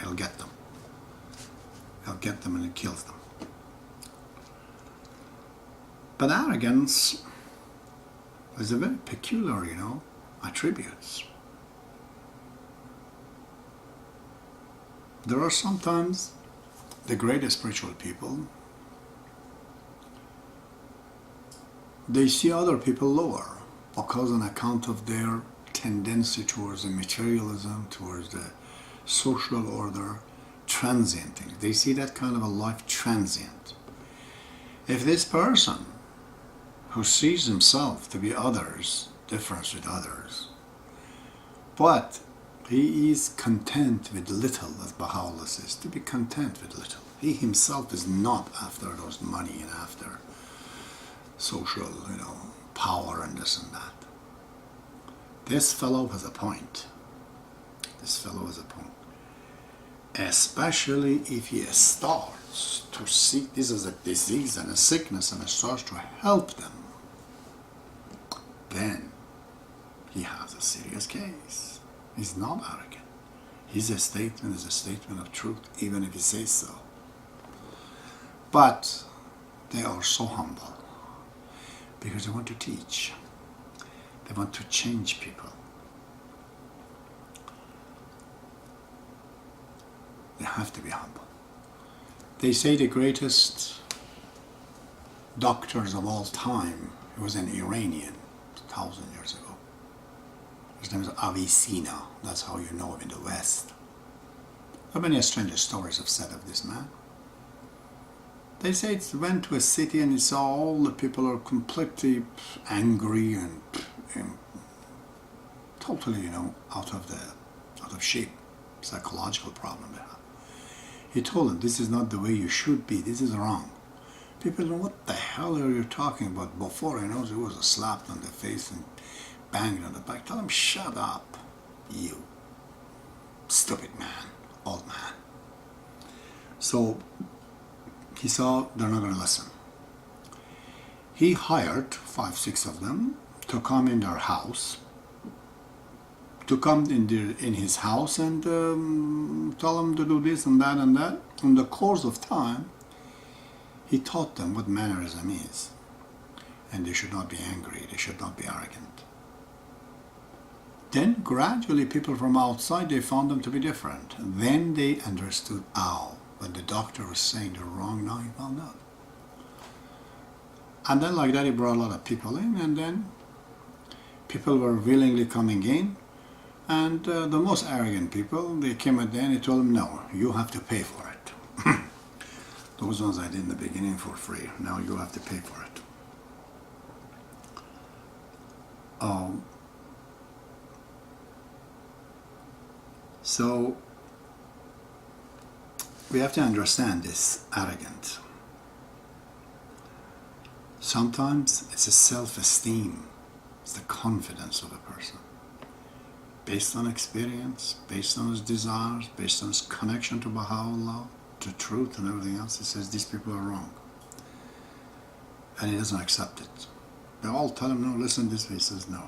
he'll get them. He'll get them and he kills them. But arrogance is a very peculiar, attributes. There are sometimes the greatest spiritual people, they see other people lower because on account of their tendency towards the materialism, towards the social order, transient things. They see that kind of a life transient. If this person who sees himself to be others, different with others, but he is content with little, as Baha'ullah says, to be content with little. He himself is not after those money and after social, power and this and that. This fellow has a point. This fellow has a point. Especially if he starts to see this is a disease and a sickness and it starts to help them, then he has a serious case. He's not arrogant. His statement is a statement of truth, even if he says so. But they are so humble because they want to teach. They want to change people. They have to be humble. They say the greatest doctors of all time, he was an Iranian, 1,000 years ago. His name is Avicenna. That's how you know him in the West. How many strange stories have said of this man? They say he went to a city and he saw all the people are completely angry and totally, out of shape. Psychological problem they have. He told them, this is not the way you should be. This is wrong. People know, what the hell are you talking about? Before he knows, it was a slap on the face and banged on the back. Tell him, shut up, you stupid man, old man. So he saw they're not going to listen. He hired 5, 6 of them to come in their house, to come in his house and tell them to do this and that and that. In the course of time, he taught them what mannerism is. And they should not be angry, they should not be arrogant. Then gradually people from outside, they found them to be different. Then they understood, when the doctor was saying the wrong, now he found out. And then like that he brought a lot of people in, and then people were willingly coming in. And the most arrogant people, they came at the end and told them, no, you have to pay for it. Those ones I did in the beginning for free. Now you have to pay for it. So we have to understand this arrogant. Sometimes it's a self-esteem. It's the confidence of a person. Based on experience, based on his desires, based on his connection to Baha'ullah, to truth and everything else, he says these people are wrong. And he doesn't accept it. They all tell him, no, listen this way. He says no.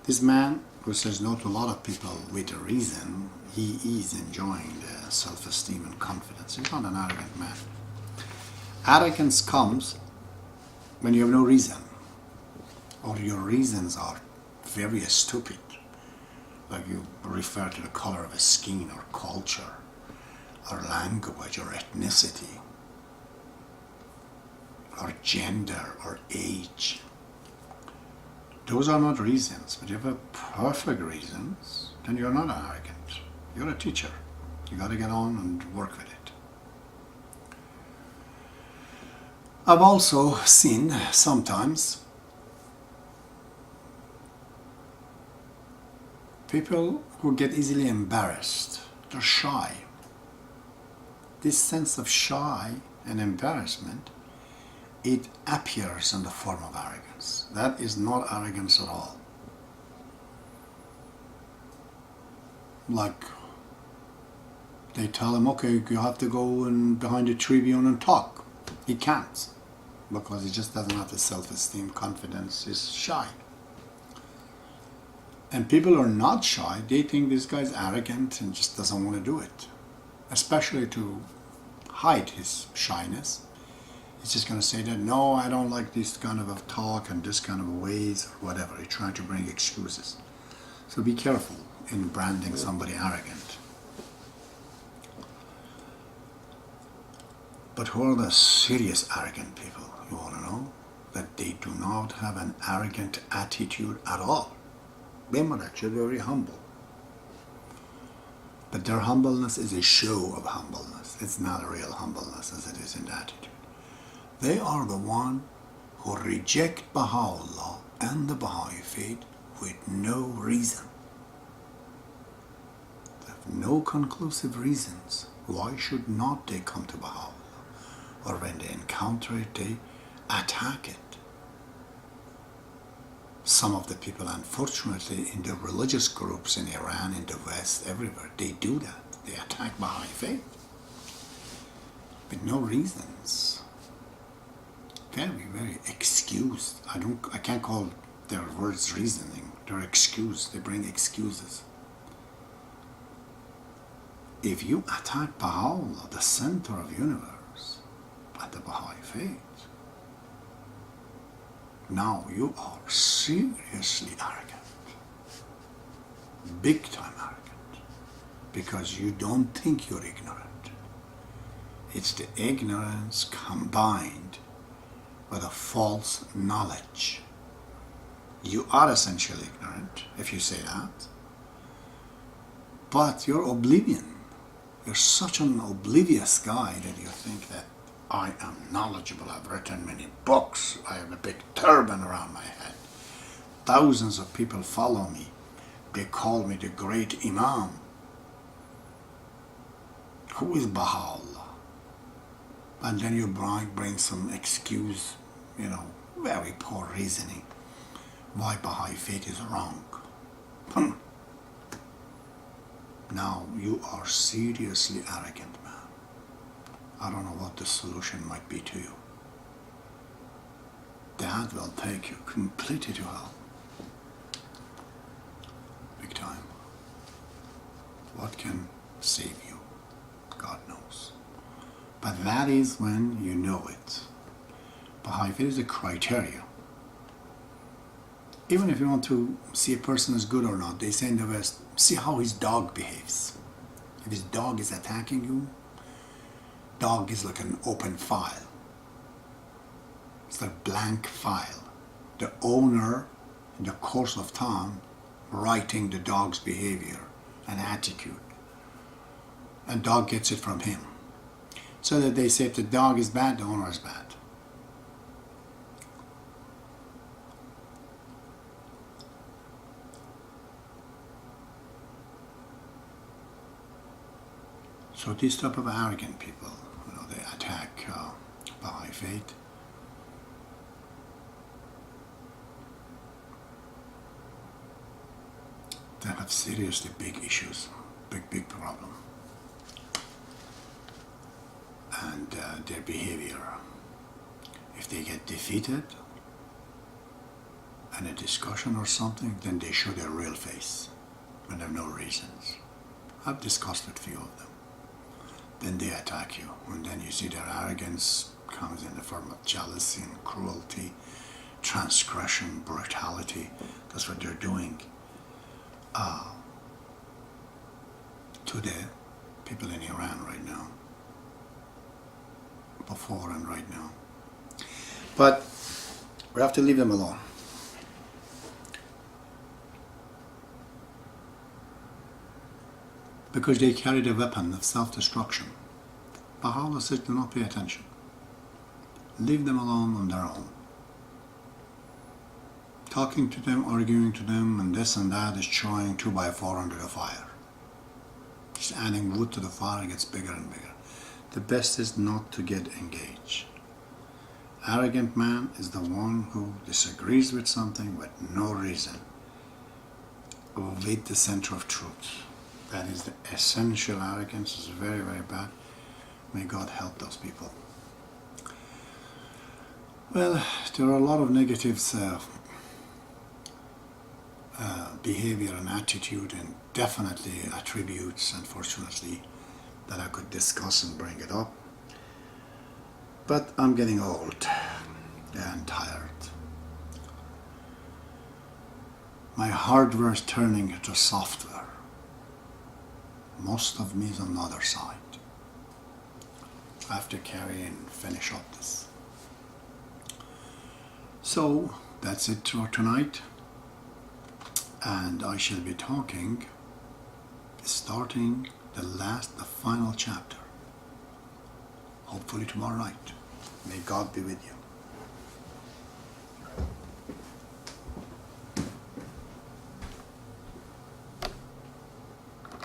This man who says no to a lot of people with a reason, he is enjoying the self-esteem and confidence. He's not an arrogant man. Arrogance comes when you have no reason, or your reasons are very stupid. Like you refer to the color of a skin or culture or language or ethnicity or gender or age. Those are not reasons, but if you have perfect reasons, then you're not arrogant. You're a teacher. You got to get on and work with it. I've also seen sometimes people who get easily embarrassed. They're shy. This sense of shy and embarrassment, it appears in the form of arrogance. That is not arrogance at all. Like they tell him, okay, you have to go and behind the tribune and talk. He can't, because he just doesn't have the self-esteem, confidence, he's shy. And people are not shy. They think this guy's arrogant and just doesn't want to do it. Especially to hide his shyness. He's just going to say that, no, I don't like this kind of a talk and this kind of ways or whatever. He's trying to bring excuses. So be careful in branding somebody arrogant. But who are the serious arrogant people? You want to know? That they do not have an arrogant attitude at all. They are actually very humble. But their humbleness is a show of humbleness. It's not a real humbleness as it is in attitude. They are the one who reject Baha'ullah and the Baha'i faith with no reason. They have no conclusive reasons. Why should not they come to Baha'ullah? Or when they encounter it, they attack it. Some of the people, unfortunately, in the religious groups in Iran, in the West, everywhere, they do that. They attack Baha'i faith with no reasons. Very, very excused. I can't call their words reasoning. They're excused. They bring excuses. If you attack Baha'u'llah, the center of universe, and the Baha'i faith, now you are seriously arrogant. Big time arrogant. Because you don't think you're ignorant. It's the ignorance combined with a false knowledge. You are essentially ignorant, if you say that. But you're oblivion. You're such an oblivious guy that you think that I am knowledgeable. I've written many books. I have a big turban around my head. Thousands of people follow me. They call me the great Imam. Who is Baha'ullah? And then you bring some excuse, very poor reasoning why Baha'i faith is wrong. Now you are seriously arrogant, man. I don't know what the solution might be to you. That will take you completely to hell. Big time. What can save you? God knows. But that is when you know it. Baha'i faith is a criteria. Even if you want to see a person is good or not, they say in the West, see how his dog behaves. If his dog is attacking you, dog is like an open file. It's like a blank file. The owner, in the course of time, writing the dog's behavior and attitude. And dog gets it from him. So that they say if the dog is bad, the owner is bad. So these type of arrogant people, they attack Baha'i faith. They have seriously big issues, big problem. And their behavior, if they get defeated in a discussion or something, then they show their real face when there are no reasons. I've discussed with a few of them. Then they attack you, and then you see their arrogance comes in the form of jealousy and cruelty, transgression, brutality. That's what they're doing to the people in Iran right now, before and right now. But we have to leave them alone. Because they carry the weapon of self-destruction. Baha'u'llah says, do not pay attention. Leave them alone on their own. Talking to them, arguing to them, and this and that is throwing 2x4 under the fire. Just adding wood to the fire, it gets bigger and bigger. The best is not to get engaged. Arrogant man is the one who disagrees with something with no reason, with the center of truth. That is the essential arrogance. It's very, very bad. May God help those people. Well, there are a lot of negatives behavior and attitude, and definitely attributes, unfortunately, that I could discuss and bring it up. But I'm getting old and tired. My hardware is turning into software. Most of me is on the other side. I have to carry and finish up this. So that's it for tonight. And I shall be starting the final chapter. Hopefully tomorrow night. May God be with you.